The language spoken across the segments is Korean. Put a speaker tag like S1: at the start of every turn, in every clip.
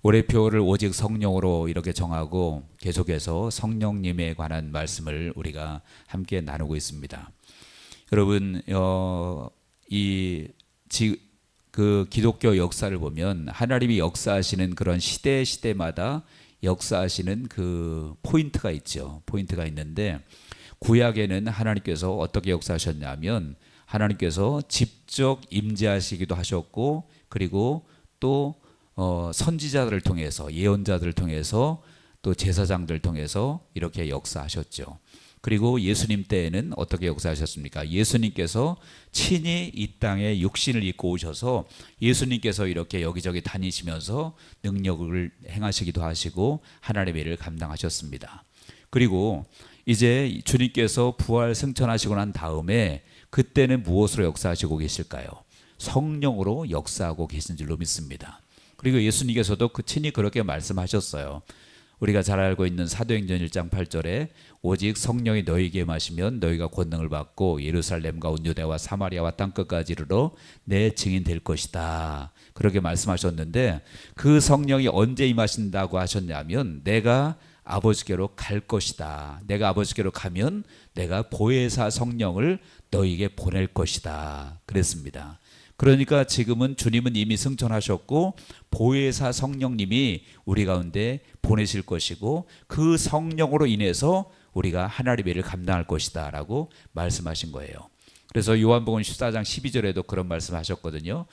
S1: 올해표를 오직 성령으로 이렇게 정하고 계속해서 성령님에 관한 말씀을 우리가 함께 나누고 있습니다. 여러분, 그 기독교 역사를 보면 하나님이 역사하시는 그런 시대마다 역사하시는 그 포인트가 있죠. 포인트가 있는데, 구약에는 하나님께서 어떻게 역사하셨냐면 하나님께서 직접 임재하시기도 하셨고, 그리고 또 선지자들을 통해서, 예언자들을 통해서, 또 제사장들을 통해서 이렇게 역사하셨죠. 그리고 예수님 때에는 어떻게 역사하셨습니까? 예수님께서 친히 이 땅에 육신을 입고 오셔서 예수님께서 이렇게 여기저기 다니시면서 능력을 행하시기도 하시고 하나님의 일을 감당하셨습니다. 그리고 이제 주님께서 부활 승천하시고 난 다음에 그때는 무엇으로 역사하시고 계실까요? 성령으로 역사하고 계신 줄로 믿습니다. 그리고 예수님께서도 친히 그렇게 말씀하셨어요. 우리가 잘 알고 있는 사도행전 1장 8절에 오직 성령이 너희에게 임하시면 너희가 권능을 받고 예루살렘과 온 유대와 사마리아와 땅끝까지 이르러 내 증인 될 것이다. 그렇게 말씀하셨는데, 그 성령이 언제 임하신다고 하셨냐면 내가 아버지께로 갈 것이다. 내가 아버지께로 가면 내가 보혜사 성령을 너희에게 보낼 것이다. 그랬습니다. 그러니까 지금은 주님은 이미 승천하셨고 보혜사 성령님이 우리 가운데 보내실 것이고, 그 성령으로 인해서 우리가 하나님의 일을 감당할 것이다 라고 말씀하신 거예요. 그래서 요한복음 14장 12절에도 그런 말씀하셨거든요.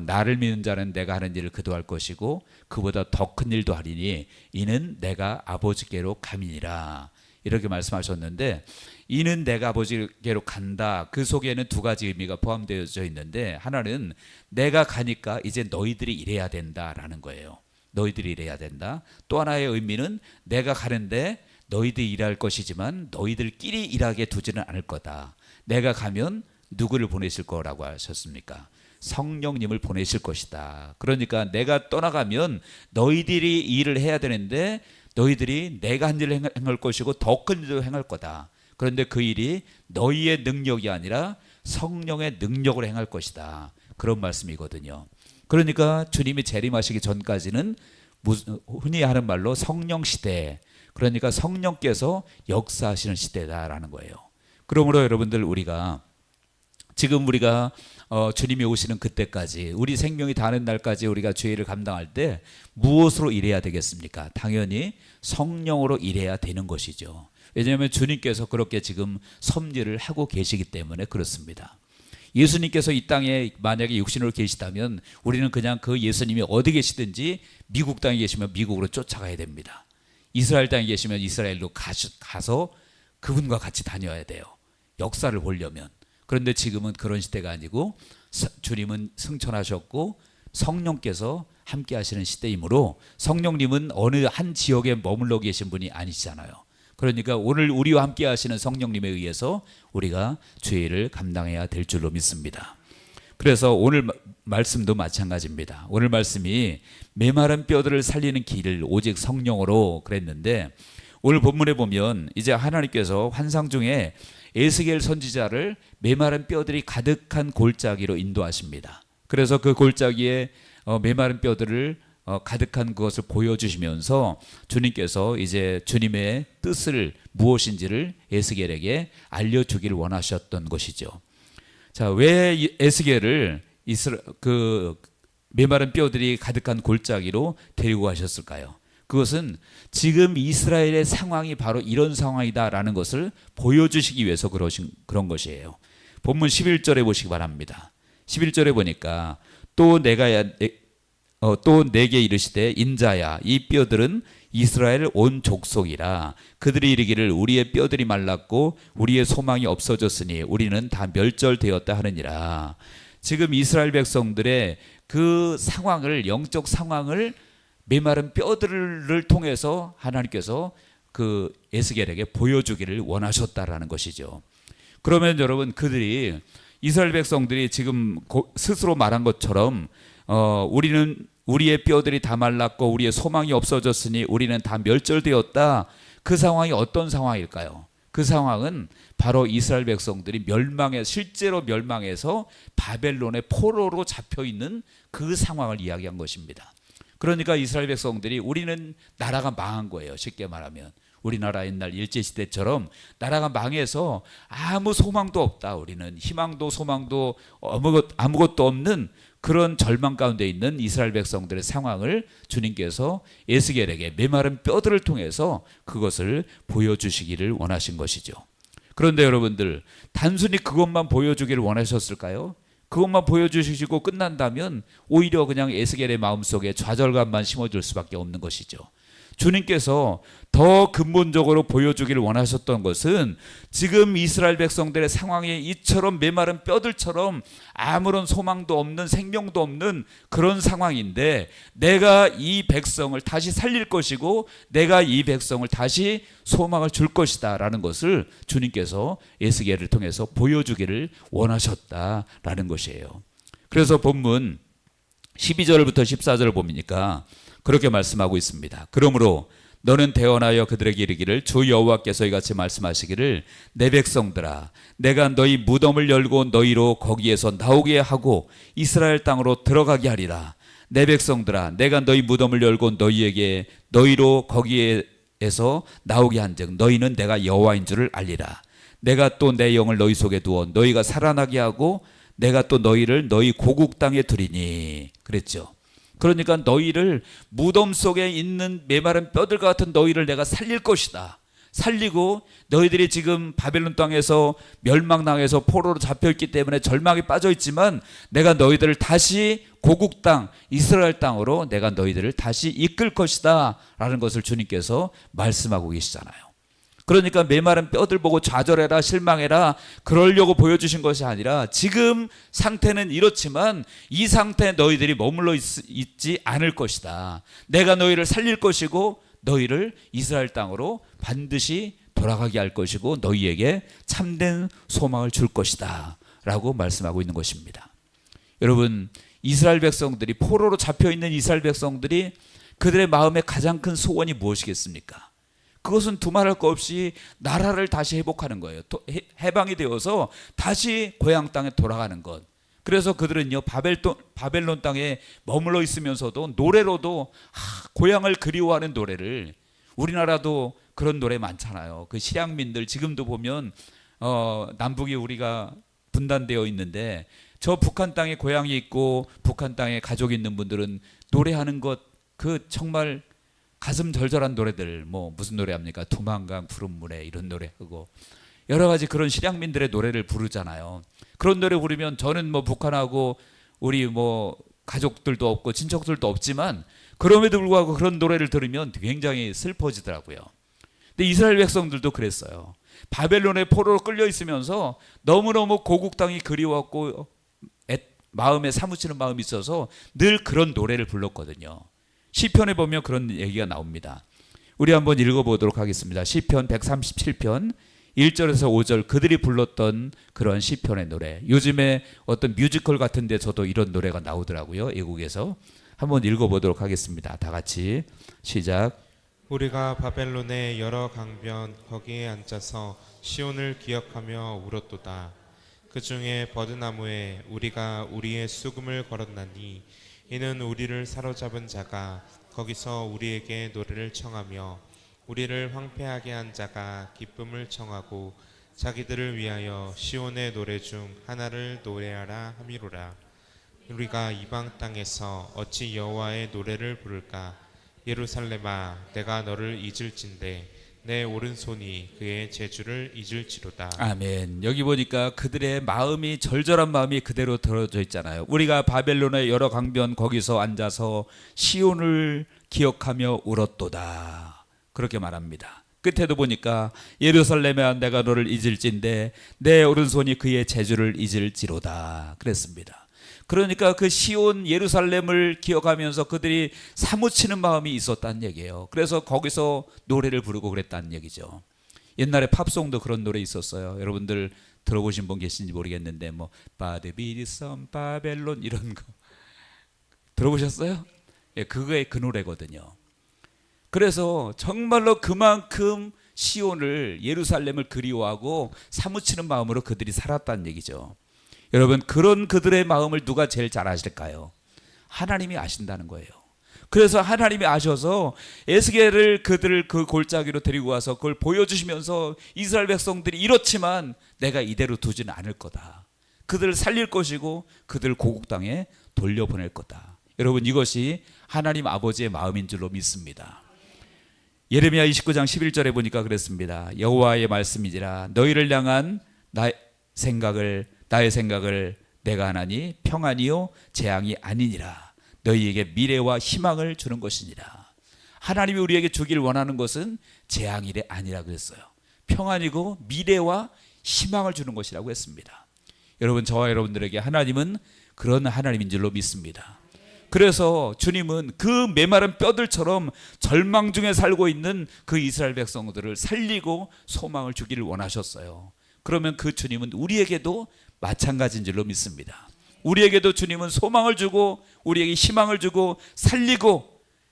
S1: 나를 믿는 자는 내가 하는 일을 그도 할 것이고 그보다 더 큰 일도 하리니 이는 내가 아버지께로 감이니라. 이렇게 말씀하셨는데, 이는 내가 아버지께로 간다, 그 속에는 두 가지 의미가 포함되어져 있는데, 하나는 내가 가니까 이제 너희들이 일해야 된다라는 거예요. 너희들이 일해야 된다. 또 하나의 의미는 내가 가는데 너희들이 일할 것이지만 너희들끼리 일하게 두지는 않을 거다. 내가 가면 누구를 보내실 거라고 하셨습니까? 성령님을 보내실 것이다. 그러니까 내가 떠나가면 너희들이 일을 해야 되는데 너희들이 내가 한 일을 행할 것이고 더 큰 일을 행할 거다. 그런데 그 일이 너희의 능력이 아니라 성령의 능력으로 행할 것이다. 그런 말씀이거든요. 그러니까 주님이 재림하시기 전까지는 흔히 하는 말로 성령 시대, 그러니까 성령께서 역사하시는 시대다라는 거예요. 그러므로 여러분들, 지금 우리가 주님이 오시는 그때까지, 우리 생명이 다하는 날까지 우리가 죄를 감당할 때 무엇으로 일해야 되겠습니까? 당연히 성령으로 일해야 되는 것이죠. 왜냐하면 주님께서 그렇게 지금 섭리를 하고 계시기 때문에 그렇습니다. 예수님께서 이 땅에 만약에 육신으로 계시다면 우리는 그냥 그 예수님이 어디 계시든지 미국 땅에 계시면 미국으로 쫓아가야 됩니다. 이스라엘 땅에 계시면 이스라엘로 가서 그분과 같이 다녀야 돼요. 역사를 보려면. 그런데 지금은 그런 시대가 아니고 주님은 승천하셨고 성령께서 함께 하시는 시대이므로, 성령님은 어느 한 지역에 머물러 계신 분이 아니시잖아요. 그러니까 오늘 우리와 함께 하시는 성령님에 의해서 우리가 죄를 감당해야 될 줄로 믿습니다. 그래서 오늘 말씀도 마찬가지입니다. 오늘 말씀이 메마른 뼈들을 살리는 길을 오직 성령으로 그랬는데, 오늘 본문에 보면 이제 하나님께서 환상 중에 에스겔 선지자를 메마른 뼈들이 가득한 골짜기로 인도하십니다. 그래서 그 골짜기에 메마른 뼈들을 가득한 그것을 보여주시면서 주님께서 이제 주님의 뜻을 무엇인지를 에스겔에게 알려주기를 원하셨던 것이죠. 자, 왜 에스겔을 그 메마른 뼈들이 가득한 골짜기로 데리고 가셨을까요? 그것은 지금 이스라엘의 상황이 바로 이런 상황이다라는 것을 보여주시기 위해서 그런 것이에요. 본문 11절에 보시기 바랍니다. 11절에 보니까 또 내게 이르시되 인자야, 이 뼈들은 이스라엘 온 족속이라. 그들이 이르기를 우리의 뼈들이 말랐고 우리의 소망이 없어졌으니 우리는 다 멸절되었다 하느니라. 지금 이스라엘 백성들의 그 상황을, 영적 상황을 메마른 뼈들을 통해서 하나님께서 그 에스겔에게 보여주기를 원하셨다라는 것이죠. 그러면 여러분, 이스라엘 백성들이 지금 스스로 말한 것처럼 우리의 뼈들이 다 말랐고 우리의 소망이 없어졌으니 우리는 다 멸절되었다. 그 상황이 어떤 상황일까요? 그 상황은 바로 이스라엘 백성들이 실제로 멸망해서 바벨론의 포로로 잡혀있는 그 상황을 이야기한 것입니다. 그러니까 이스라엘 백성들이 우리는 나라가 망한 거예요. 쉽게 말하면 우리나라 옛날 일제시대처럼 나라가 망해서 아무 소망도 없다. 우리는 희망도 소망도 아무것도 없는 그런 절망 가운데 있는 이스라엘 백성들의 상황을 주님께서 에스겔에게 메마른 뼈들을 통해서 그것을 보여주시기를 원하신 것이죠. 그런데 여러분들, 단순히 그것만 보여주기를 원하셨을까요? 그것만 보여주시고 끝난다면 오히려 그냥 에스겔의 마음속에 좌절감만 심어줄 수밖에 없는 것이죠. 주님께서 더 근본적으로 보여주기를 원하셨던 것은 지금 이스라엘 백성들의 상황이 이처럼 메마른 뼈들처럼 아무런 소망도 없는 생명도 없는 그런 상황인데 내가 이 백성을 다시 살릴 것이고 내가 이 백성을 다시 소망을 줄 것이다 라는 것을 주님께서 에스겔을 통해서 보여주기를 원하셨다라는 것이에요. 그래서 본문 12절부터 14절을 보니까 그렇게 말씀하고 있습니다. 그러므로 너는 대언하여 그들에게 이르기를 주 여호와께서 이같이 말씀하시기를 내 백성들아 내가 너희 무덤을 열고 너희로 거기에서 나오게 하고 이스라엘 땅으로 들어가게 하리라. 내 백성들아 내가 너희 무덤을 열고 너희에게 너희로 거기에서 나오게 한즉 너희는 내가 여호와인 줄을 알리라. 내가 또 내 영을 너희 속에 두어 너희가 살아나게 하고 내가 또 너희를 너희 고국 땅에 두리니 그랬죠. 그러니까 너희를 무덤 속에 있는 메마른 뼈들 같은 너희를 내가 살릴 것이다. 살리고 너희들이 지금 바벨론 땅에서 멸망당해서 포로로 잡혀있기 때문에 절망에 빠져있지만 내가 너희들을 다시 고국 땅 이스라엘 땅으로 내가 너희들을 다시 이끌 것이다 라는 것을 주님께서 말씀하고 계시잖아요. 그러니까 메마른 뼈들 보고 좌절해라 실망해라 그러려고 보여주신 것이 아니라 지금 상태는 이렇지만 이 상태에 너희들이 머물러 있지 않을 것이다. 내가 너희를 살릴 것이고 너희를 이스라엘 땅으로 반드시 돌아가게 할 것이고 너희에게 참된 소망을 줄 것이다 라고 말씀하고 있는 것입니다. 여러분, 이스라엘 백성들이 포로로 잡혀있는 이스라엘 백성들이 그들의 마음의 가장 큰 소원이 무엇이겠습니까? 그것은 두말할 것 없이 나라를 다시 회복하는 거예요. 해방이 되어서 다시 고향 땅에 돌아가는 것. 그래서 그들은요 바벨론 땅에 머물러 있으면서도 노래로도 고향을 그리워하는 노래를, 우리나라도 그런 노래 많잖아요. 그 실향민들 지금도 보면 남북이 우리가 분단되어 있는데 저 북한 땅에 고향이 있고 북한 땅에 가족이 있는 분들은 노래하는 것 그 정말 가슴 절절한 노래들, 뭐 무슨 노래 합니까? 두만강 푸른 물에 이런 노래하고 여러 가지 그런 실향민들의 노래를 부르잖아요. 그런 노래 부르면 저는 뭐 북한하고 우리 뭐 가족들도 없고 친척들도 없지만 그럼에도 불구하고 그런 노래를 들으면 굉장히 슬퍼지더라고요. 근데 이스라엘 백성들도 그랬어요. 바벨론의 포로로 끌려 있으면서 너무너무 고국 땅이 그리웠고 마음에 사무치는 마음이 있어서 늘 그런 노래를 불렀거든요. 시편에 보면 그런 얘기가 나옵니다. 우리 한번 읽어보도록 하겠습니다. 시편 137편 1절에서 5절 그들이 불렀던 그런 시편의 노래. 요즘에 어떤 뮤지컬 같은 데서도 이런 노래가 나오더라고요. 외국에서. 한번 읽어보도록 하겠습니다. 다 같이 시작.
S2: 우리가 바벨론의 여러 강변 거기에 앉아서 시온을 기억하며 울었도다. 그 중에 버드나무에 우리가 우리의 수금을 걸었나니 이는 우리를 사로잡은 자가 거기서 우리에게 노래를 청하며 우리를 황폐하게 한 자가 기쁨을 청하고 자기들을 위하여 시온의 노래 중 하나를 노래하라 함이로라. 우리가 이방 땅에서 어찌 여호와의 노래를 부를까? 예루살렘아 내가 너를 잊을진대 내 오른손이 그의 재주를 잊을지로다.
S1: 아멘. 여기 보니까 그들의 마음이 절절한 마음이 그대로 들어져 있잖아요. 우리가 바벨론의 여러 강변 거기서 앉아서 시온을 기억하며 울었도다. 그렇게 말합니다. 끝에도 보니까 예루살렘아 내가 너를 잊을진데 내 오른손이 그의 재주를 잊을지로다 그랬습니다. 그러니까 그 시온 예루살렘을 기억하면서 그들이 사무치는 마음이 있었다는 얘기예요. 그래서 거기서 노래를 부르고 그랬다는 얘기죠. 옛날에 팝송도 그런 노래 있었어요. 여러분들 들어보신 분 계신지 모르겠는데 뭐 바드비리섬 바벨론 이런 거 들어보셨어요? 예, 그거의 그 노래거든요. 그래서 정말로 그만큼 시온을 예루살렘을 그리워하고 사무치는 마음으로 그들이 살았다는 얘기죠. 여러분, 그런 그들의 마음을 누가 제일 잘 아실까요? 하나님이 아신다는 거예요. 그래서 하나님이 아셔서 에스겔을 그들을 그 골짜기로 데리고 와서 그걸 보여주시면서 이스라엘 백성들이 이렇지만 내가 이대로 두지는 않을 거다. 그들을 살릴 것이고 그들을 고국 땅에 돌려보낼 거다. 여러분, 이것이 하나님 아버지의 마음인 줄로 믿습니다. 예레미야 29장 11절에 보니까 그랬습니다. 여호와의 말씀이지라 너희를 향한 나의 생각을 내가 하나니 평안이요 재앙이 아니니라. 너희에게 미래와 희망을 주는 것이니라. 하나님이 우리에게 주길 원하는 것은 재앙이 아니라 그랬어요. 평안이고 미래와 희망을 주는 것이라고 했습니다. 여러분, 저와 여러분들에게 하나님은 그런 하나님인 줄로 믿습니다. 그래서 주님은 그 메마른 뼈들처럼 절망 중에 살고 있는 그 이스라엘 백성들을 살리고 소망을 주기를 원하셨어요. 그러면 그 주님은 우리에게도 마찬가지인 줄로 믿습니다. 우리에게도 주님은 소망을 주고 우리에게 희망을 주고 살리고,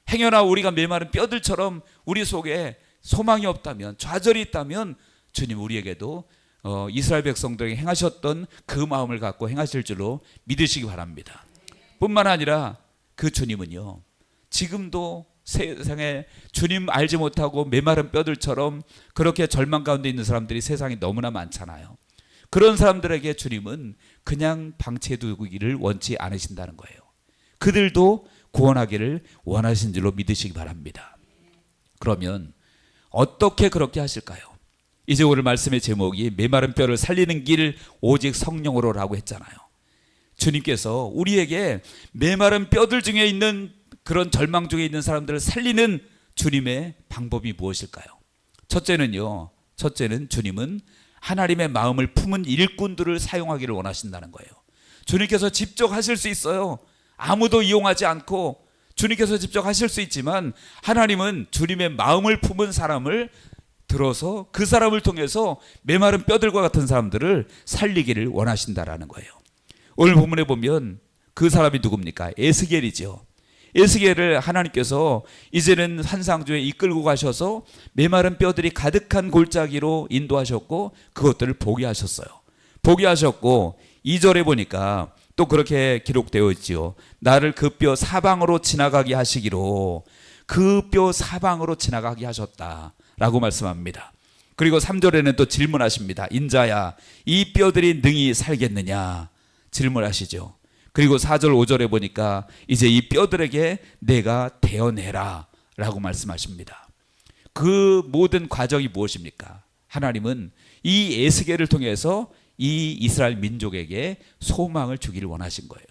S1: 행여나 우리가 메마른 뼈들처럼 우리 속에 소망이 없다면, 좌절이 있다면 주님 우리에게도 이스라엘 백성들에게 행하셨던 그 마음을 갖고 행하실 줄로 믿으시기 바랍니다. 뿐만 아니라 그 주님은요, 지금도 세상에 주님 알지 못하고 메마른 뼈들처럼 그렇게 절망 가운데 있는 사람들이 세상에 너무나 많잖아요. 그런 사람들에게 주님은 그냥 방치해 두기를 원치 않으신다는 거예요. 그들도 구원하기를 원하신 줄로 믿으시기 바랍니다. 그러면 어떻게 그렇게 하실까요? 이제 오늘 말씀의 제목이 메마른 뼈를 살리는 길 오직 성령으로라고 했잖아요. 주님께서 우리에게 메마른 뼈들 중에 있는 그런 절망 중에 있는 사람들을 살리는 주님의 방법이 무엇일까요? 첫째는 주님은 하나님의 마음을 품은 일꾼들을 사용하기를 원하신다는 거예요. 주님께서 직접 하실 수 있어요. 아무도 이용하지 않고 주님께서 직접 하실 수 있지만 하나님은 주님의 마음을 품은 사람을 들어서 그 사람을 통해서 메마른 뼈들과 같은 사람들을 살리기를 원하신다라는 거예요. 오늘 본문에 보면 그 사람이 누굽니까? 에스겔이죠. 에스겔을 하나님께서 이제는 환상주에 이끌고 가셔서 메마른 뼈들이 가득한 골짜기로 인도하셨고 그것들을 보게 하셨어요. 보게 하셨고 2절에 보니까 또 그렇게 기록되어 있지요. 나를 그 뼈 사방으로 지나가게 하시기로, 그 뼈 사방으로 지나가게 하셨다라고 말씀합니다. 그리고 3절에는 또 질문하십니다. 인자야, 이 뼈들이 능히 살겠느냐 질문하시죠. 그리고 4절 5절에 보니까 이제 이 뼈들에게 내가 대어내라 라고 말씀하십니다. 그 모든 과정이 무엇입니까? 하나님은 이 에스겔을 통해서 이 이스라엘 민족에게 소망을 주기를 원하신 거예요.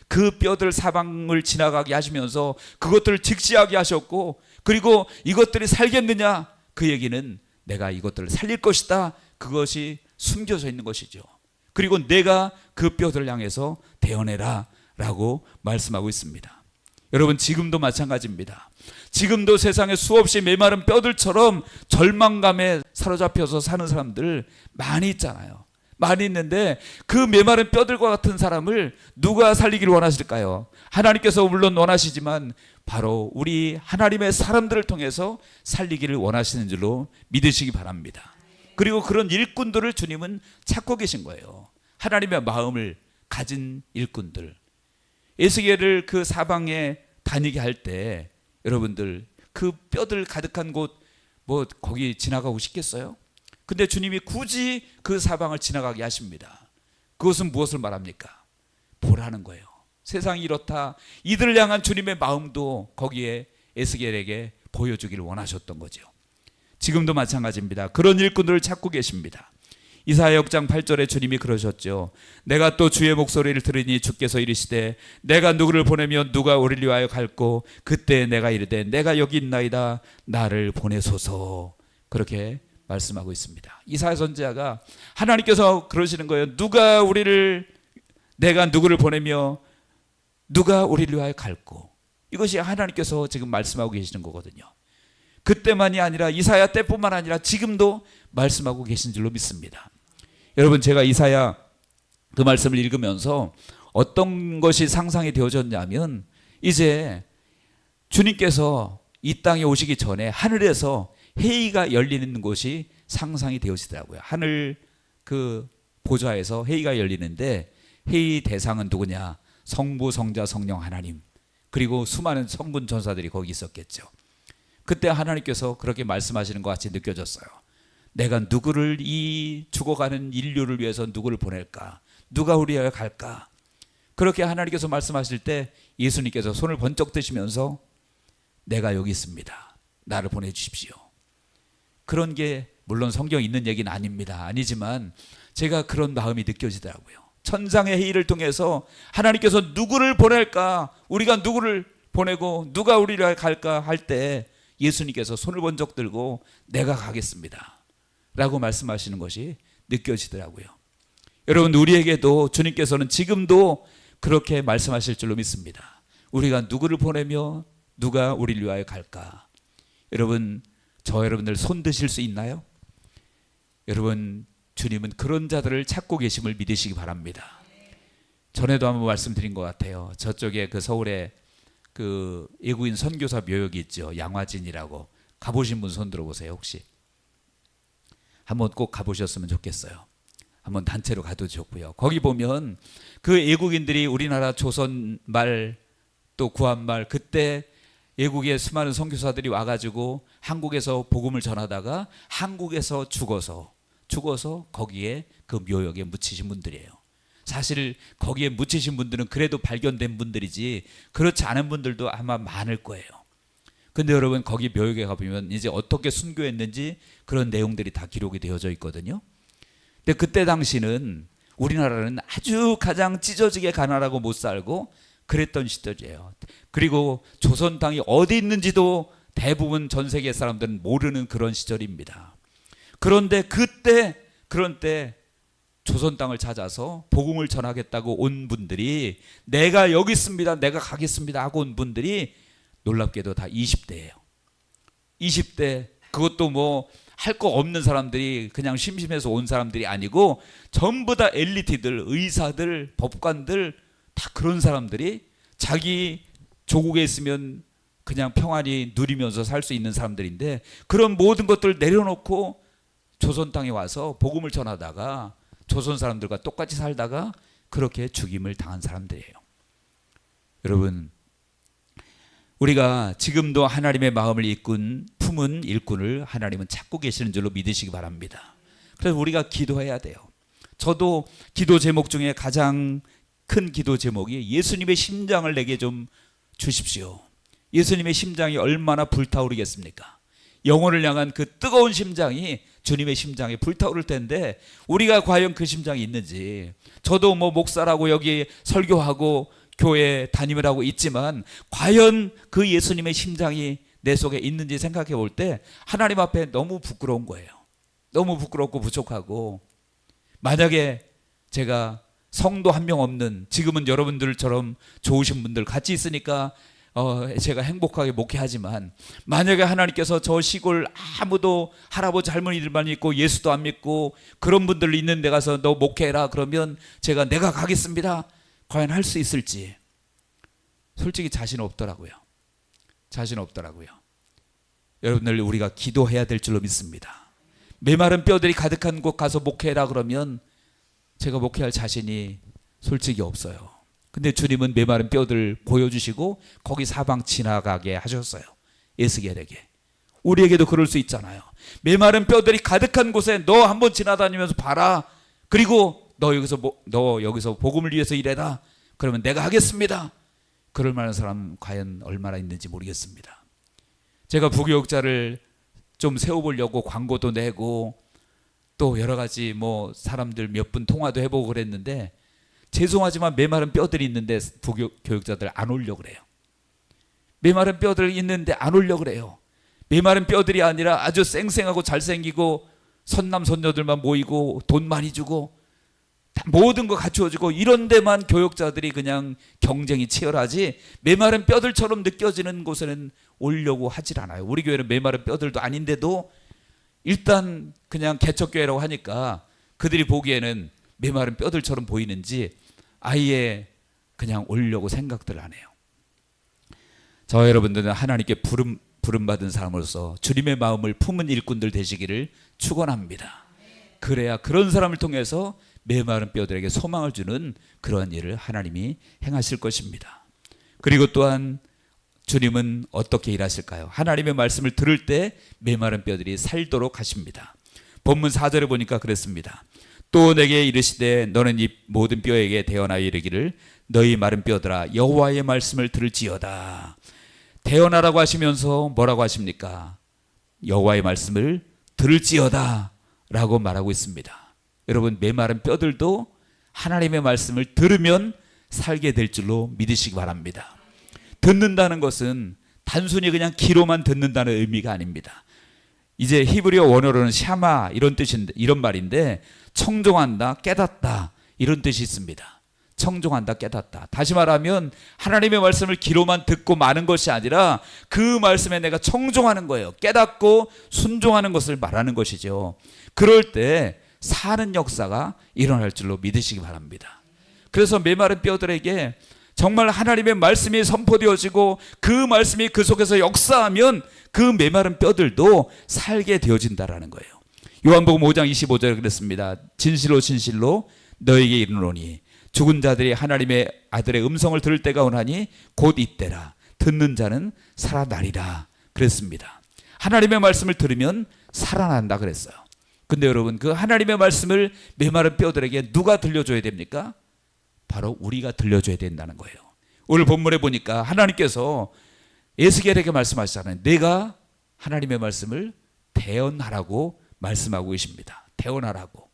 S1: 그 뼈들 사방을 지나가게 하시면서 그것들을 직시하게 하셨고, 그리고 이것들이 살겠느냐, 그 얘기는 내가 이것들을 살릴 것이다, 그것이 숨겨져 있는 것이죠. 그리고 내가 그 뼈들을 향해서 대어내라 라고 말씀하고 있습니다. 여러분, 지금도 마찬가지입니다. 지금도 세상에 수없이 메마른 뼈들처럼 절망감에 사로잡혀서 사는 사람들 많이 있잖아요. 많이 있는데 그 메마른 뼈들과 같은 사람을 누가 살리기를 원하실까요? 하나님께서 물론 원하시지만 바로 우리 하나님의 사람들을 통해서 살리기를 원하시는 줄로 믿으시기 바랍니다. 그리고 그런 일꾼들을 주님은 찾고 계신 거예요. 하나님의 마음을 가진 일꾼들. 에스겔을 그 사방에 다니게 할 때 여러분들 그 뼈들 가득한 곳 거기 지나가고 싶겠어요? 근데 주님이 굳이 그 사방을 지나가게 하십니다. 그것은 무엇을 말합니까? 보라는 거예요. 세상이 이렇다. 이들을 향한 주님의 마음도 거기에 에스겔에게 보여주기를 원하셨던 거죠. 지금도 마찬가지입니다. 그런 일꾼들을 찾고 계십니다. 이사야 6장 8절에 주님이 그러셨죠. 내가 또 주의 목소리를 들으니 주께서 이르시되 내가 누구를 보내면 누가 우리를 위하여 갈고, 그때 내가 이르되 내가 여기 있나이다, 나를 보내소서. 그렇게 말씀하고 있습니다. 이사야 선지자가 하나님께서 그러시는 거예요. 내가 누구를 보내며 누가 우리를 위하여 갈고, 이것이 하나님께서 지금 말씀하고 계시는 거거든요. 그때만이 아니라 이사야 때뿐만 아니라 지금도 말씀하고 계신 줄로 믿습니다. 여러분, 제가 이사야 그 말씀을 읽으면서 어떤 것이 상상이 되어졌냐면, 이제 주님께서 이 땅에 오시기 전에 하늘에서 회의가 열리는 곳이 상상이 되어지더라고요. 하늘 그 보좌에서 회의가 열리는데 회의 대상은 누구냐? 성부, 성자, 성령 하나님. 그리고 수많은 성군 전사들이 거기 있었겠죠. 그때 하나님께서 그렇게 말씀하시는 것 같이 느껴졌어요. 내가 누구를 이 죽어가는 인류를 위해서 누구를 보낼까? 누가 우리에게 갈까? 그렇게 하나님께서 말씀하실 때 예수님께서 손을 번쩍 드시면서 내가 여기 있습니다. 나를 보내주십시오. 그런 게 물론 성경에 있는 얘기는 아닙니다. 아니지만 제가 그런 마음이 느껴지더라고요. 천상의 회의를 통해서 하나님께서 누구를 보낼까? 우리가 누구를 보내고 누가 우리를 갈까 할 때 예수님께서 손을 번쩍 들고 내가 가겠습니다 라고 말씀하시는 것이 느껴지더라고요. 여러분, 우리에게도 주님께서는 지금도 그렇게 말씀하실 줄로 믿습니다. 우리가 누구를 보내며 누가 우리를 위하여 갈까? 여러분, 저 여러분들 손 드실 수 있나요? 여러분, 주님은 그런 자들을 찾고 계심을 믿으시기 바랍니다. 전에도 한번 말씀드린 것 같아요. 저쪽에 그 서울에 그 외국인 선교사 묘역이 있죠. 양화진이라고. 가보신 분 손 들어보세요. 혹시 한번 꼭 가보셨으면 좋겠어요. 한번 단체로 가도 좋고요. 거기 보면 그 외국인들이 우리나라 조선말 또 구한말, 그때 외국의 수많은 선교사들이 와가지고 한국에서 복음을 전하다가 한국에서 죽어서 거기에 그 묘역에 묻히신 분들이에요. 사실 거기에 묻히신 분들은 그래도 발견된 분들이지 그렇지 않은 분들도 아마 많을 거예요. 근데 여러분, 거기 묘역에 가보면 이제 어떻게 순교했는지 그런 내용들이 다 기록이 되어져 있거든요. 근데 그때 당시는 우리나라는 아주 가장 찢어지게 가난하고 못 살고 그랬던 시절이에요. 그리고 조선 땅이 어디 있는지도 대부분 전 세계 사람들은 모르는 그런 시절입니다. 그런데 그런 때 조선 땅을 찾아서 복음을 전하겠다고 온 분들이 내가 여기 있습니다, 내가 가겠습니다 하고 온 분들이 놀랍게도 다 20대예요. 20대, 그것도 뭐 할 거 없는 사람들이, 그냥 심심해서 온 사람들이 아니고 전부 다 엘리트들, 의사들, 법관들, 다 그런 사람들이 자기 조국에 있으면 그냥 평안히 누리면서 살 수 있는 사람들인데 그런 모든 것들을 내려놓고 조선 땅에 와서 복음을 전하다가 조선 사람들과 똑같이 살다가 그렇게 죽임을 당한 사람들이에요. 여러분, 우리가 지금도 하나님의 마음을 품은 일꾼을 하나님은 찾고 계시는 줄로 믿으시기 바랍니다. 그래서 우리가 기도해야 돼요. 저도 기도 제목 중에 가장 큰 기도 제목이 예수님의 심장을 내게 좀 주십시오. 예수님의 심장이 얼마나 불타오르겠습니까? 영혼을 향한 그 뜨거운 심장이 주님의 심장에 불타오를 텐데 우리가 과연 그 심장이 있는지. 저도 뭐 목사라고 여기 설교하고 교회 담임을 하고 있지만 과연 그 예수님의 심장이 내 속에 있는지 생각해 볼 때 하나님 앞에 너무 부끄러운 거예요. 너무 부끄럽고 부족하고, 만약에 제가 성도 한 명 없는, 지금은 여러분들처럼 좋으신 분들 같이 있으니까 제가 행복하게 목회하지만 만약에 하나님께서 저 시골 아무도 할아버지 할머니들만 믿고 예수도 안 믿고 그런 분들 있는 데 가서 너 목회해라 그러면 내가 가겠습니다 과연 할 수 있을지 솔직히 자신 없더라고요. 여러분들, 우리가 기도해야 될 줄로 믿습니다. 메마른 뼈들이 가득한 곳 가서 목회해라 그러면 제가 목회할 자신이 솔직히 없어요. 근데 주님은 메마른 뼈들 보여주시고 거기 사방 지나가게 하셨어요. 에스겔에게. 우리에게도 그럴 수 있잖아요. 메마른 뼈들이 가득한 곳에 너 한번 지나다니면서 봐라. 그리고 너 여기서 복음을 위해서 일해라. 그러면 내가 하겠습니다. 그럴 만한 사람 과연 얼마나 있는지 모르겠습니다. 제가 부교육자를 좀 세워보려고 광고도 내고 또 여러 가지 뭐 사람들 몇 분 통화도 해보고 그랬는데 죄송하지만 메마른 뼈들이 있는데 부교육자들 안 오려고 그래요. 메마른 뼈들이 있는데 안 오려고 그래요. 메마른 뼈들이 아니라 아주 쌩쌩하고 잘생기고 선남 선녀들만 모이고 돈 많이 주고 모든 거 갖추어주고 이런 데만 교육자들이 그냥 경쟁이 치열하지 메마른 뼈들처럼 느껴지는 곳에는 오려고 하질 않아요. 우리 교회는 메마른 뼈들도 아닌데도 일단 그냥 개척교회라고 하니까 그들이 보기에는 메마른 뼈들처럼 보이는지 아예 그냥 오려고 생각들 안 해요. 저 여러분들은 하나님께 부름받은 사람으로서 주님의 마음을 품은 일꾼들 되시기를 축원합니다. 그래야 그런 사람을 통해서 메마른 뼈들에게 소망을 주는 그러한 일을 하나님이 행하실 것입니다. 그리고 또한 주님은 어떻게 일하실까요? 하나님의 말씀을 들을 때 메마른 뼈들이 살도록 하십니다. 본문 4절에 보니까 그랬습니다. 또 내게 이르시되 너는 이 모든 뼈에게 대언하여 이르기를 너희 마른 뼈들아 여호와의 말씀을 들을지어다. 대언하라고 하시면서 뭐라고 하십니까? 여호와의 말씀을 들을지어다 라고 말하고 있습니다. 여러분, 메마른 뼈들도 하나님의 말씀을 들으면 살게 될 줄로 믿으시기 바랍니다. 듣는다는 것은 단순히 그냥 귀로만 듣는다는 의미가 아닙니다. 이제 히브리어 원어로는 샤마 이런 뜻인데, 이런 말인데 청종한다, 깨닫다 이런 뜻이 있습니다. 청종한다, 깨닫다. 다시 말하면 하나님의 말씀을 귀로만 듣고 마는 것이 아니라 그 말씀에 내가 청종하는 거예요. 깨닫고 순종하는 것을 말하는 것이죠. 그럴 때 사는 역사가 일어날 줄로 믿으시기 바랍니다. 그래서 메마른 뼈들에게 정말 하나님의 말씀이 선포되어지고 그 말씀이 그 속에서 역사하면 그 메마른 뼈들도 살게 되어진다라는 거예요. 요한복음 5장 25절에 그랬습니다. 진실로 진실로 너에게 이르노니 죽은 자들이 하나님의 아들의 음성을 들을 때가 오나니 곧 이때라. 듣는 자는 살아나리라 그랬습니다. 하나님의 말씀을 들으면 살아난다 그랬어요. 근데 여러분, 그 하나님의 말씀을 메마른 뼈들에게 누가 들려줘야 됩니까? 바로 우리가 들려줘야 된다는 거예요. 오늘 본문에 보니까 하나님께서 에스겔에게 말씀하시잖아요. 내가 하나님의 말씀을 대언하라고 말씀하고 계십니다. 대언하라고.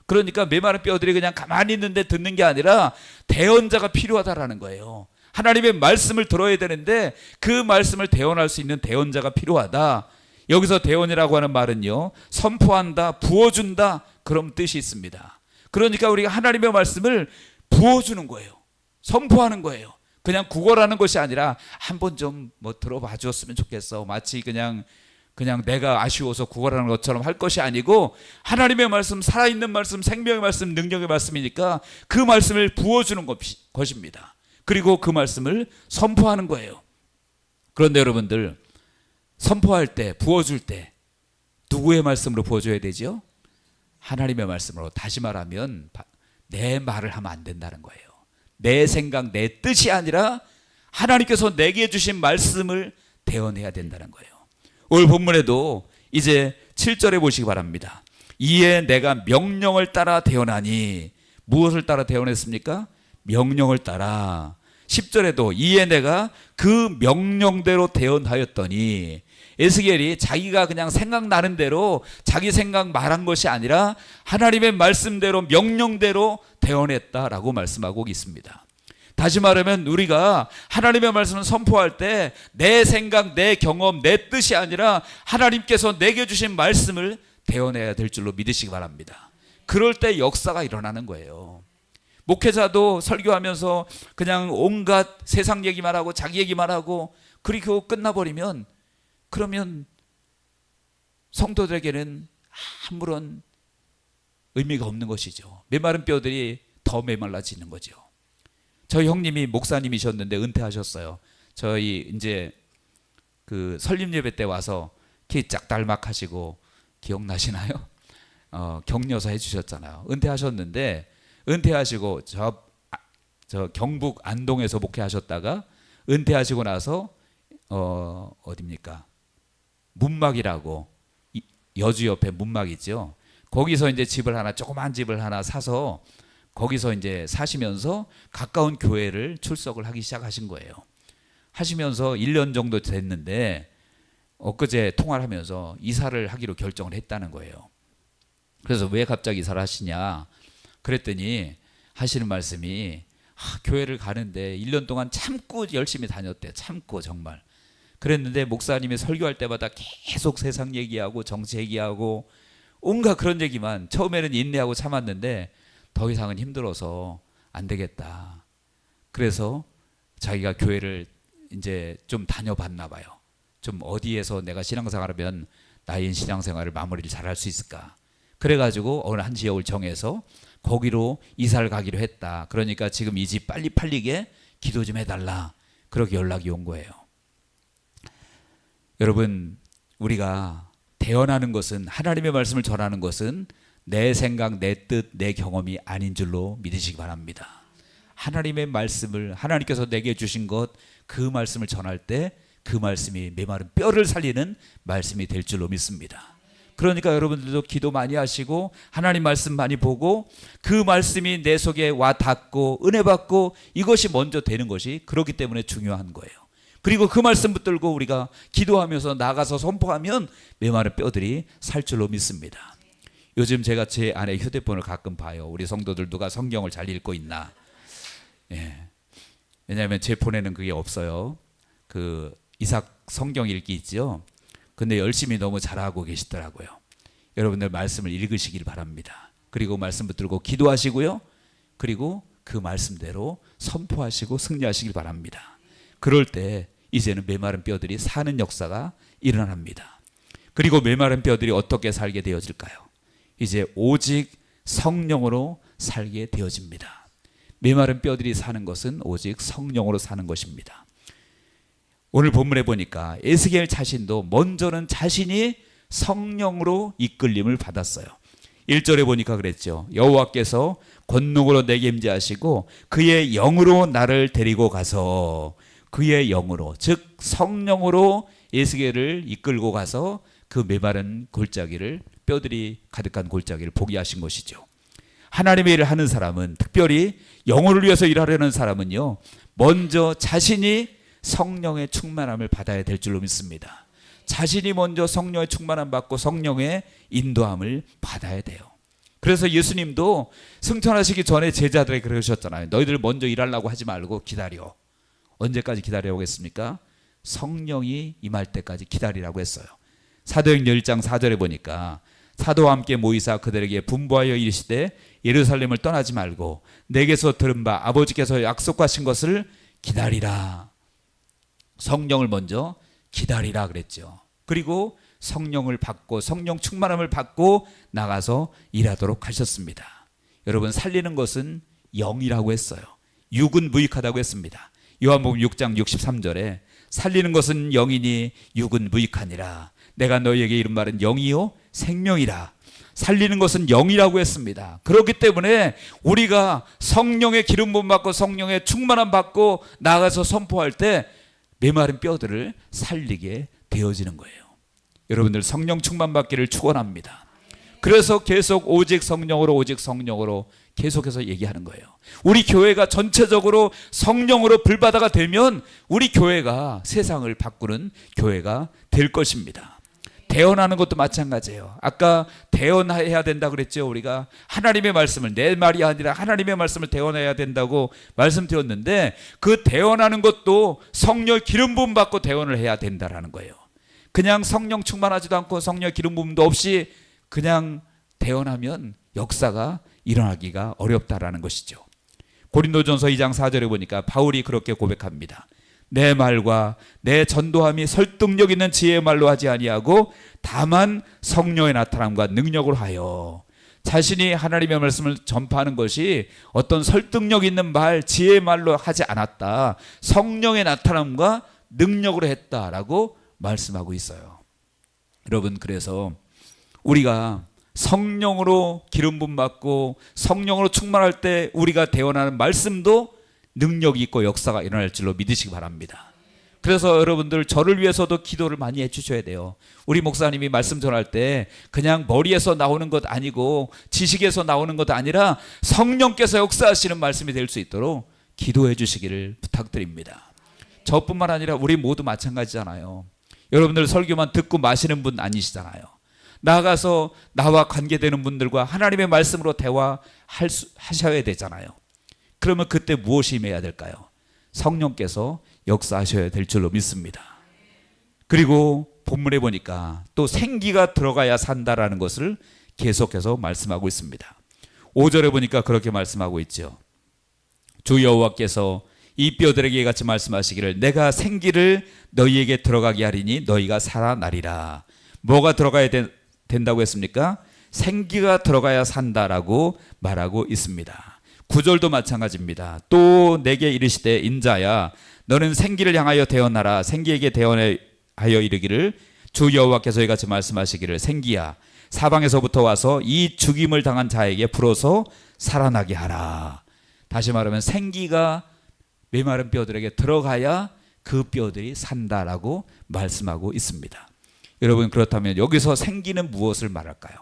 S1: 그러니까 메마른 뼈들이 그냥 가만히 있는데 듣는 게 아니라 대언자가 필요하다라는 거예요. 하나님의 말씀을 들어야 되는데 그 말씀을 대언할 수 있는 대언자가 필요하다. 여기서 대언이라고 하는 말은요, 선포한다, 부어준다 그런 뜻이 있습니다. 그러니까 우리가 하나님의 말씀을 부어주는 거예요. 선포하는 거예요. 그냥 구걸하는 것이 아니라 한번 좀 뭐 들어봐 주었으면 좋겠어. 마치 그냥 내가 아쉬워서 구걸하는 것처럼 할 것이 아니고 하나님의 말씀, 살아있는 말씀, 생명의 말씀, 능력의 말씀이니까 그 말씀을 부어주는 것입니다. 그리고 그 말씀을 선포하는 거예요. 그런데 여러분들, 선포할 때, 부어줄 때 누구의 말씀으로 부어줘야 되죠? 하나님의 말씀으로. 다시 말하면 내 말을 하면 안 된다는 거예요. 내 생각, 내 뜻이 아니라 하나님께서 내게 주신 말씀을 대언해야 된다는 거예요. 오늘 본문에도 이제 7절에 보시기 바랍니다. 이에 내가 명령을 따라 대언하니, 무엇을 따라 대언했습니까? 명령을 따라. 10절에도 이에 내가 그 명령대로 대언하였더니, 에스겔이 자기가 그냥 생각나는 대로 자기 생각 말한 것이 아니라 하나님의 말씀대로 명령대로 대언했다라고 말씀하고 있습니다. 다시 말하면 우리가 하나님의 말씀을 선포할 때 내 생각, 내 경험, 내 뜻이 아니라 하나님께서 내게 주신 말씀을 대언해야 될 줄로 믿으시기 바랍니다. 그럴 때 역사가 일어나는 거예요. 목회자도 설교하면서 그냥 온갖 세상 얘기만 하고 자기 얘기만 하고 그리고 끝나버리면, 그러면 성도들에게는 아무런 의미가 없는 것이죠. 메마른 뼈들이 더 메말라지는 거죠. 저희 형님이 목사님이셨는데 은퇴하셨어요. 저희 이제 그 설립 예배 때 와서 키 짝달막하시고 기억나시나요? 격려사 해주셨잖아요. 은퇴하셨는데, 은퇴하시고 저 경북 안동에서 목회하셨다가 은퇴하시고 나서 어디입니까? 문막이라고, 여주 옆에 문막 있죠. 거기서 이제 집을 하나, 조그만 집을 하나 사서 거기서 이제 사시면서 가까운 교회를 출석을 하기 시작하신 거예요. 하시면서 1년 정도 됐는데 엊그제 통화를 하면서 이사를 하기로 결정을 했다는 거예요. 그래서 왜 갑자기 이사를 하시냐 그랬더니 하시는 말씀이, 교회를 가는데 1년 동안 참고 열심히 다녔대. 참고 정말. 그랬는데 목사님이 설교할 때마다 계속 세상 얘기하고 정치 얘기하고 온갖 그런 얘기만, 처음에는 인내하고 참았는데 더 이상은 힘들어서 안 되겠다. 그래서 자기가 교회를 이제 좀 다녀봤나 봐요. 좀 어디에서 내가 신앙생활하면 나의 신앙생활을 마무리를 잘할 수 있을까. 그래가지고 어느 한 지역을 정해서 거기로 이사를 가기로 했다. 그러니까 지금 이 집 빨리 팔리게 기도 좀 해달라. 그렇게 연락이 온 거예요. 여러분, 우리가 대언하는 것은, 하나님의 말씀을 전하는 것은 내 생각, 내 뜻, 내 경험이 아닌 줄로 믿으시기 바랍니다. 하나님의 말씀을, 하나님께서 내게 주신 것, 그 말씀을 전할 때 그 말씀이 메마른 뼈를 살리는 말씀이 될 줄로 믿습니다. 그러니까 여러분들도 기도 많이 하시고 하나님 말씀 많이 보고 그 말씀이 내 속에 와 닿고 은혜 받고 이것이 먼저 되는 것이 그렇기 때문에 중요한 거예요. 그리고 그 말씀 붙들고 우리가 기도하면서 나가서 선포하면 메마른 뼈들이 살 줄로 믿습니다. 요즘 제가 제 아내 휴대폰을 가끔 봐요. 우리 성도들 누가 성경을 잘 읽고 있나. 왜냐하면 제 폰에는 그게 없어요. 그 이삭 성경 읽기 있죠. 근데 열심히 너무 잘하고 계시더라고요. 여러분들 말씀을 읽으시길 바랍니다. 그리고 말씀 붙들고 기도하시고요. 그리고 그 말씀대로 선포하시고 승리하시길 바랍니다. 그럴 때 이제는 메마른 뼈들이 사는 역사가 일어납니다. 그리고 메마른 뼈들이 어떻게 살게 되어질까요? 이제 오직 성령으로 살게 되어집니다. 메마른 뼈들이 사는 것은 오직 성령으로 사는 것입니다. 오늘 본문에 보니까 에스겔 자신도 먼저는 자신이 성령으로 이끌림을 받았어요. 1절에 보니까 그랬죠. 여호와께서 권능으로 내게 임재하시고 그의 영으로 나를 데리고 가서, 그의 영으로, 즉 성령으로 에스겔을 이끌고 가서 그 메마른 골짜기를, 뼈들이 가득한 골짜기를 보게 하신 것이죠. 하나님의 일을 하는 사람은, 특별히 영혼을 위해서 일하려는 사람은요, 먼저 자신이 성령의 충만함을 받아야 될 줄로 믿습니다. 자신이 먼저 성령의 충만함 받고 성령의 인도함을 받아야 돼요. 그래서 예수님도 승천하시기 전에 제자들에게 그러셨잖아요. 너희들 먼저 일하려고 하지 말고 기다려. 언제까지 기다리라고 했습니까? 성령이 임할 때까지 기다리라고 했어요. 사도행전 1장 4절에 보니까 사도와 함께 모이사 그들에게 분부하여 이르시되 예루살렘을 떠나지 말고 내게서 들은 바 아버지께서 약속하신 것을 기다리라. 성령을 먼저 기다리라 그랬죠. 그리고 성령을 받고 성령 충만함을 받고 나가서 일하도록 하셨습니다. 여러분, 살리는 것은 영이라고 했어요. 육은 무익하다고 했습니다. 요한복음 6장 63절에 살리는 것은 영이니 육은 무익하니라. 내가 너희에게 이른 말은 영이요 생명이라. 살리는 것은 영이라고 했습니다. 그렇기 때문에 우리가 성령의 기름 부음 받고 성령의 충만함 받고 나가서 선포할 때 메마른 뼈들을 살리게 되어지는 거예요. 여러분들 성령 충만 받기를 축원합니다. 그래서 계속 오직 성령으로 계속해서 얘기하는 거예요. 우리 교회가 전체적으로 성령으로 불바다가 되면 우리 교회가 세상을 바꾸는 교회가 될 것입니다. 대언하는 것도 마찬가지예요. 아까 대언해야 된다 그랬죠. 우리가 하나님의 말씀을, 내 말이 아니라 하나님의 말씀을 대언해야 된다고 말씀드렸는데, 그 대언하는 것도 성령 기름 부음 받고 대언을 해야 된다라는 거예요. 그냥 성령 충만하지도 않고 성령 기름 부음도 없이 그냥 대언하면 역사가 일어나기가 어렵다라는 것이죠. 고린도전서 2장 4절에 보니까 바울이 그렇게 고백합니다. 내 말과 내 전도함이 설득력 있는 지혜의 말로 하지 아니하고 다만 성령의 나타남과 능력으로 하여. 자신이 하나님의 말씀을 전파하는 것이 어떤 설득력 있는 말, 지혜의 말로 하지 않았다. 성령의 나타남과 능력으로 했다라고 말씀하고 있어요. 여러분, 그래서 우리가 성령으로 기름 부음 받고 성령으로 충만할 때 우리가 대언하는 말씀도 능력이 있고 역사가 일어날 줄로 믿으시기 바랍니다. 그래서 여러분들 저를 위해서도 기도를 많이 해주셔야 돼요. 우리 목사님이 말씀 전할 때 그냥 머리에서 나오는 것 아니고 지식에서 나오는 것 아니라 성령께서 역사하시는 말씀이 될 수 있도록 기도해 주시기를 부탁드립니다. 저뿐만 아니라 우리 모두 마찬가지잖아요. 여러분들 설교만 듣고 마시는 분 아니시잖아요. 나가서 나와 관계되는 분들과 하나님의 말씀으로 대화하셔야 되잖아요. 그러면 그때 무엇이 임해야 될까요? 성령께서 역사하셔야 될 줄로 믿습니다. 그리고 본문에 보니까 또 생기가 들어가야 산다라는 것을 계속해서 말씀하고 있습니다. 5절에 보니까 그렇게 말씀하고 있죠. 주 여호와께서 이 뼈들에게 같이 말씀하시기를 내가 생기를 너희에게 들어가게 하리니 너희가 살아나리라. 뭐가 들어가야 된다고 했습니까? 생기가 들어가야 산다라고 말하고 있습니다. 9절도 마찬가지입니다. 또 내게 이르시되 인자야 너는 생기를 향하여 대언하라. 생기에게 대언하여 이르기를 주 여호와께서 이같이 말씀하시기를 생기야 사방에서부터 와서 이 죽임을 당한 자에게 불어서 살아나게 하라. 다시 말하면 생기가 메마른 뼈들에게 들어가야 그 뼈들이 산다라고 말씀하고 있습니다. 여러분, 그렇다면 여기서 생기는 무엇을 말할까요?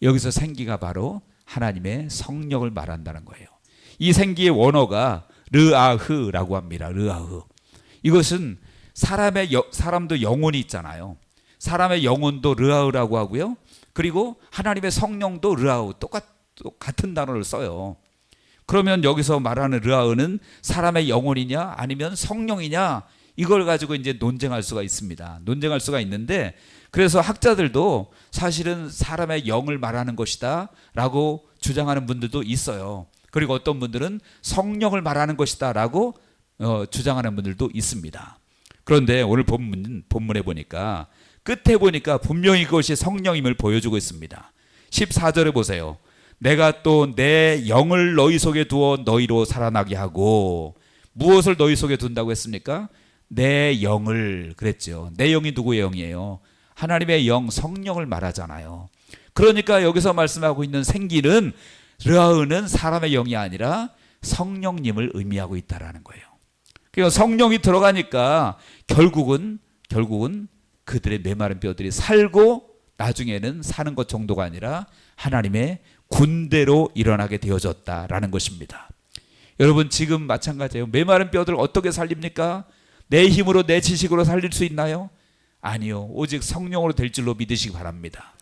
S1: 여기서 생기가 바로 하나님의 성령을 말한다는 거예요. 이 생기의 원어가 르아흐라고 합니다. 르아흐. 이것은 사람도 영혼이 있잖아요. 사람의 영혼도 르아흐라고 하고요. 그리고 하나님의 성령도 르아흐, 같은 단어를 써요. 그러면 여기서 말하는 르아흐는 사람의 영혼이냐 아니면 성령이냐, 이걸 가지고 이제 논쟁할 수가 있습니다. 논쟁할 수가 있는데, 그래서 학자들도 사실은 사람의 영을 말하는 것이다 라고 주장하는 분들도 있어요. 그리고 어떤 분들은 성령을 말하는 것이다 라고 주장하는 분들도 있습니다. 그런데 오늘 본문에 보니까 끝에 보니까 분명히 그것이 성령임을 보여주고 있습니다. 14절에 보세요. 내가 또 내 영을 너희 속에 두어 너희로 살아나게 하고, 무엇을 너희 속에 둔다고 했습니까? 내 영을 그랬죠. 내 영이 누구의 영이에요? 하나님의 영, 성령을 말하잖아요. 그러니까 여기서 말씀하고 있는 생기는, 르아흐는 사람의 영이 아니라 성령님을 의미하고 있다라는 거예요. 그러니까 성령이 들어가니까 결국은 그들의 메마른 뼈들이 살고, 나중에는 사는 것 정도가 아니라 하나님의 군대로 일어나게 되어졌다라는 것입니다. 여러분, 지금 마찬가지예요. 메마른 뼈들 어떻게 살립니까? 내 힘으로, 내 지식으로 살릴 수 있나요? 아니요. 오직 성령으로 될 줄로 믿으시기 바랍니다.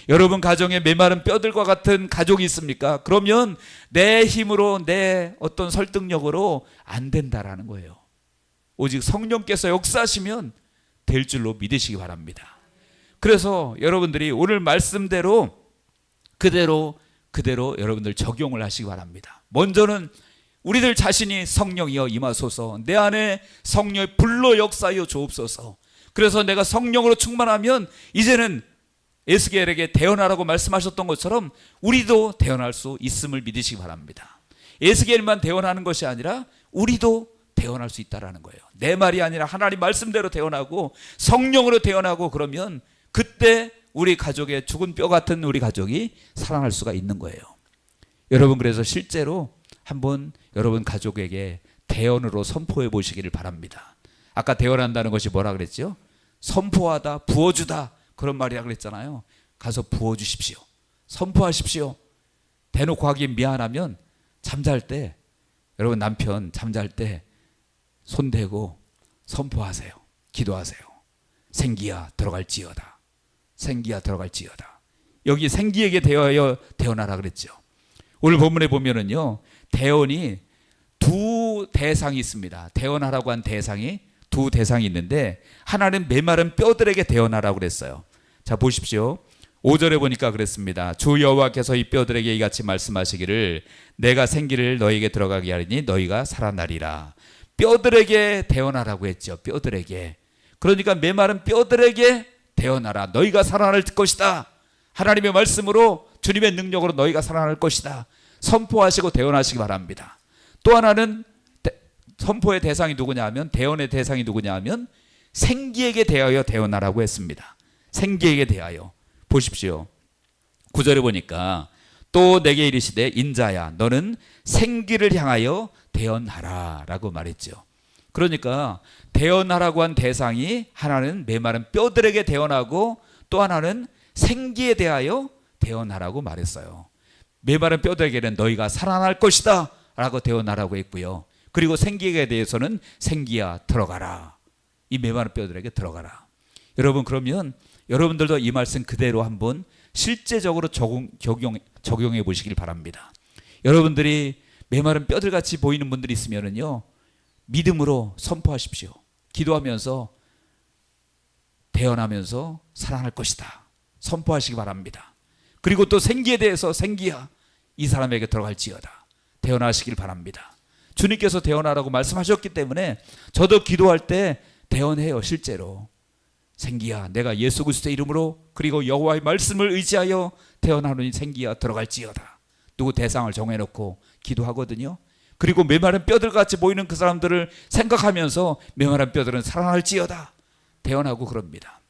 S1: 여러분 가정에 메마른 뼈들과 같은 가족이 있습니까? 그러면 내 힘으로, 내 어떤 설득력으로 안 된다라는 거예요. 오직 성령께서 역사하시면 될 줄로 믿으시기 바랍니다. 그래서 여러분들이 오늘 말씀대로 그대로 여러분들 적용을 하시기 바랍니다. 먼저는 우리들 자신이 성령이여 임하소서, 내 안에 성령의 불로 역사하여 주옵소서. 그래서 내가 성령으로 충만하면 이제는 에스겔에게 대언하라고 말씀하셨던 것처럼 우리도 대언할 수 있음을 믿으시기 바랍니다. 에스겔만 대언하는 것이 아니라 우리도 대언할 수 있다라는 거예요. 내 말이 아니라 하나님 말씀대로 대언하고 성령으로 대언하고, 그러면 그때 우리 가족의 죽은 뼈 같은 우리 가족이 살아날 수가 있는 거예요. 여러분, 그래서 실제로 한번 여러분 가족에게 대언으로 선포해 보시기를 바랍니다. 아까 대언한다는 것이 뭐라 그랬죠? 선포하다, 부어주다, 그런 말이라 그랬잖아요. 가서 부어주십시오. 선포하십시오. 대놓고 하기 미안하면 잠잘 때, 여러분 남편 잠잘 때 손 대고 선포하세요. 기도하세요. 생기야 들어갈지어다. 생기야 들어갈지어다. 여기 생기에게 대하여 대언하라 그랬죠. 오늘 본문에 보면은요, 대언이 두 대상이 있습니다. 대언하라고 한 대상이 두 대상이 있는데, 하나는 메마른 뼈들에게 대언하라고 그랬어요. 자, 보십시오. 5절에 보니까 그랬습니다. 주 여호와께서 이 뼈들에게 이같이 말씀하시기를 내가 생기를 너희에게 들어가게 하리니 너희가 살아나리라. 뼈들에게 대언하라고 했죠. 뼈들에게. 그러니까 메마른 뼈들에게 대언하라. 너희가 살아날 것이다. 하나님의 말씀으로, 주님의 능력으로 너희가 살아날 것이다. 선포하시고 대언하시기 바랍니다. 또 하나는 선포의 대상이 누구냐 하면, 대언의 대상이 누구냐 하면 생기에게 대하여 대언하라고 했습니다. 생기에게 대하여. 보십시오. 9절에 보니까 또 내게 이르시되 인자야 너는 생기를 향하여 대언하라 라고 말했죠. 그러니까 대언하라고 한 대상이, 하나는 메마른 뼈들에게 대언하고 또 하나는 생기에 대하여 대언하라고 말했어요. 메마른 뼈들에게는 너희가 살아날 것이다 라고 대언하라고 했고요. 그리고 생기에 대해서는 생기야 들어가라. 이 메마른 뼈들에게 들어가라. 여러분, 그러면 여러분들도 이 말씀 그대로 한번 실제적으로 적용해 보시길 바랍니다. 여러분들이 메마른 뼈들같이 보이는 분들이 있으면요, 믿음으로 선포하십시오. 기도하면서, 대언하면서 살아날 것이다. 선포하시기 바랍니다. 그리고 또 생기에 대해서 생기야 이 사람에게 들어갈지어다. 대언하시길 바랍니다. 주님께서 대언하라고 말씀하셨기 때문에 저도 기도할 때 대언해요. 실제로. 생기야 내가 예수 그리스도의 이름으로 그리고 여호와의 말씀을 의지하여 대언하노니 생기야 들어갈지어다. 누구 대상을 정해놓고 기도하거든요. 그리고 메마른 뼈들같이 보이는 그 사람들을 생각하면서 메마른 뼈들은 살아날지어다 대언하고 그럽니다.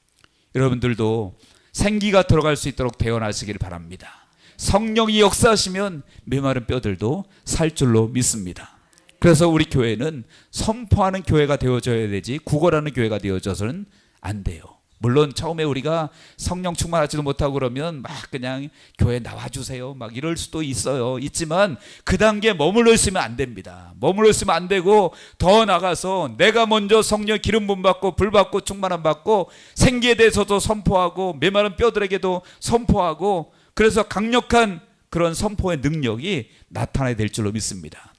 S1: 여러분들도 생기가 들어갈 수 있도록 대언하시길 바랍니다. 성령이 역사하시면 메마른 뼈들도 살 줄로 믿습니다. 그래서 우리 교회는 선포하는 교회가 되어져야 되지 구걸하는 교회가 되어져서는 안 돼요. 물론 처음에 우리가 성령 충만하지도 못하고 그러면 막 그냥 교회 나와주세요 막 이럴 수도 있지만 그 단계에 머물러 있으면 안 됩니다. 머물러 있으면 안 되고 더 나가서 내가 먼저 성령 기름 부음 받고 불 받고 충만함 받고 생기에 대해서도 선포하고 메마른 뼈들에게도 선포하고 그래서 강력한 그런 선포의 능력이 나타나야 될 줄로 믿습니다.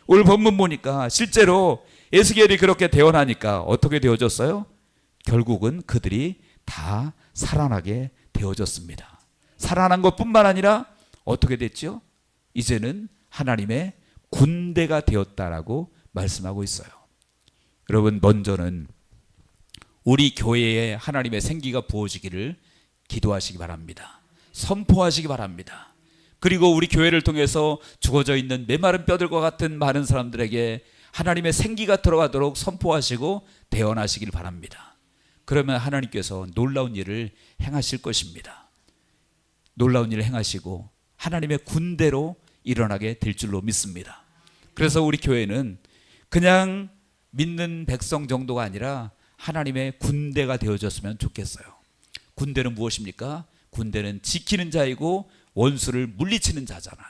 S1: 오늘 본문 보니까 실제로 에스겔이 그렇게 대언하니까 어떻게 되어졌어요? 결국은 그들이 다 살아나게 되어졌습니다. 살아난 것뿐만 아니라 어떻게 됐죠? 이제는 하나님의 군대가 되었다라고 말씀하고 있어요. 여러분, 먼저는 우리 교회에 하나님의 생기가 부어지기를 기도하시기 바랍니다. 선포하시기 바랍니다. 그리고 우리 교회를 통해서 죽어져 있는 메마른 뼈들과 같은 많은 사람들에게 하나님의 생기가 들어가도록 선포하시고 대언하시길 바랍니다. 그러면 하나님께서 놀라운 일을 행하실 것입니다. 놀라운 일을 행하시고 하나님의 군대로 일어나게 될 줄로 믿습니다. 그래서 우리 교회는 그냥 믿는 백성 정도가 아니라 하나님의 군대가 되어졌으면 좋겠어요. 군대는 무엇입니까? 군대는 지키는 자이고 원수를 물리치는 자잖아요.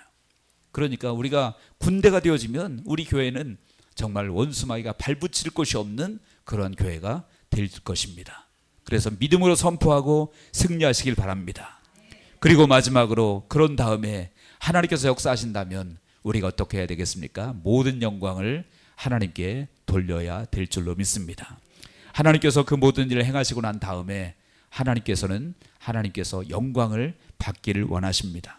S1: 그러니까 우리가 군대가 되어지면 우리 교회는 정말 원수마귀가 발붙일 곳이 없는 그런 교회가 될 것입니다. 그래서 믿음으로 선포하고 승리하시길 바랍니다. 그리고 마지막으로 그런 다음에 하나님께서 역사하신다면 우리가 어떻게 해야 되겠습니까? 모든 영광을 하나님께 돌려야 될 줄로 믿습니다. 하나님께서 그 모든 일을 행하시고 난 다음에 하나님께서 영광을 받기를 원하십니다.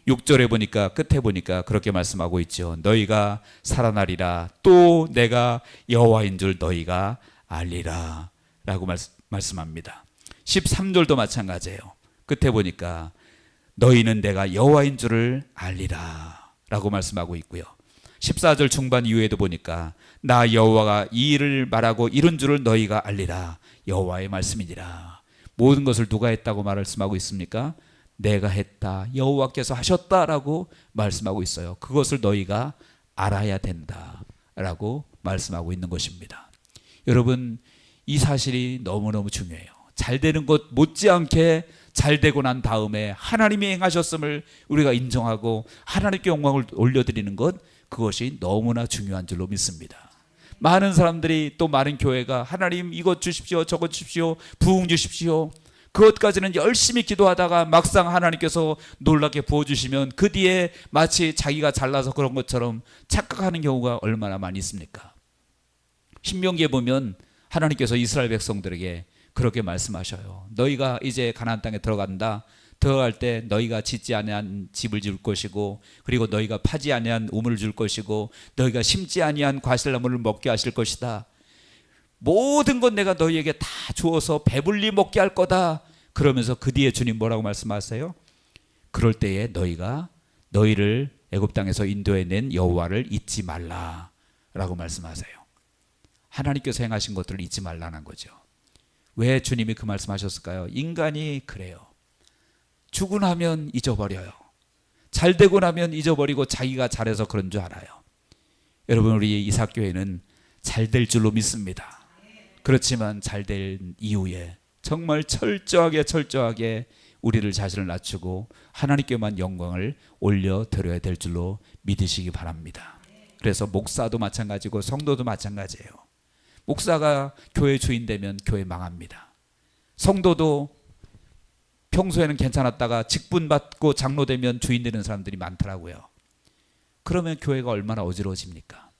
S1: 6절에 보니까 끝에 보니까 그렇게 말씀하고 있죠. 너희가 살아나리라 또 내가 여호와인 줄 너희가 알리라 라고 말씀합니다. 13절도 마찬가지예요. 끝에 보니까 너희는 내가 여호와인 줄을 알리라 라고 말씀하고 있고요. 14절 중반 이후에도 보니까 나 여호와가 이 일을 말하고 이룬 줄을 너희가 알리라. 여호와의 말씀이니라. 모든 것을 누가 했다고 말씀하고 있습니까? 내가 했다. 여호와께서 하셨다라고 말씀하고 있어요. 그것을 너희가 알아야 된다라고 말씀하고 있는 것입니다. 여러분, 이 사실이 너무너무 중요해요. 잘 되는 것 못지않게 잘 되고 난 다음에 하나님이 행하셨음을 우리가 인정하고 하나님께 영광을 올려드리는 것, 그것이 너무나 중요한 줄로 믿습니다. 많은 사람들이 또 많은 교회가 하나님 이것 주십시오 저것 주십시오 부흥 주십시오 그것까지는 열심히 기도하다가 막상 하나님께서 놀랍게 부어주시면 그 뒤에 마치 자기가 잘나서 그런 것처럼 착각하는 경우가 얼마나 많이 있습니까? 신명기에 보면 하나님께서 이스라엘 백성들에게 그렇게 말씀하셔요. 너희가 이제 가나안 땅에 들어간다. 들어갈 때 너희가 짓지 아니한 집을 지을 것이고 그리고 너희가 파지 아니한 우물을 줄 것이고 너희가 심지 아니한 과실나무를 먹게 하실 것이다. 모든 것 내가 너희에게 다 주어서 배불리 먹게 할 거다. 그러면서 그 뒤에 주님 뭐라고 말씀하세요? 그럴 때에 너희가 너희를 애굽 땅에서 인도해낸 여호와를 잊지 말라라고 말씀하세요. 하나님께서 행하신 것들을 잊지 말라는 거죠. 왜 주님이 그 말씀하셨을까요? 인간이 그래요. 주고 나면 잊어버려요. 잘 되고 나면 잊어버리고 자기가 잘해서 그런 줄 알아요. 여러분, 우리 이삭교회는 잘 될 줄로 믿습니다. 그렇지만 잘 될 이후에 정말 철저하게 우리를 자신을 낮추고 하나님께만 영광을 올려드려야 될 줄로 믿으시기 바랍니다. 그래서 목사도 마찬가지고 성도도 마찬가지예요. 목사가 교회 주인 되면 교회 망합니다. 성도도 평소에는 괜찮았다가 직분받고 장로 되면 주인 되는 사람들이 많더라고요. 그러면 교회가 얼마나 어지러워집니까?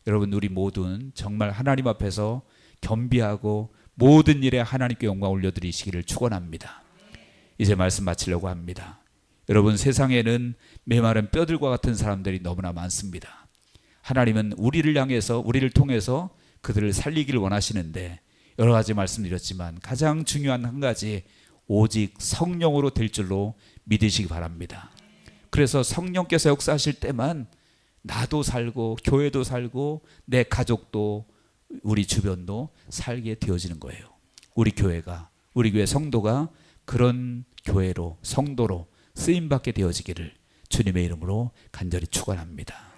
S1: 여러분, 우리 모두는 정말 하나님 앞에서 겸비하고 모든 일에 하나님께 영광 올려드리시기를 축원합니다. 이제 말씀 마치려고 합니다. 여러분, 세상에는 메마른 뼈들과 같은 사람들이 너무나 많습니다. 하나님은 우리를 향해서 우리를 통해서 그들을 살리기를 원하시는데 여러 가지 말씀드렸지만 가장 중요한 한 가지, 오직 성령으로 될 줄로 믿으시기 바랍니다. 그래서 성령께서 역사하실 때만 나도 살고 교회도 살고 내 가족도 우리 주변도 살게 되어지는 거예요. 우리 교회 성도가 그런 교회로 성도로 쓰임 받게 되어지기를 주님의 이름으로 간절히 축원합니다.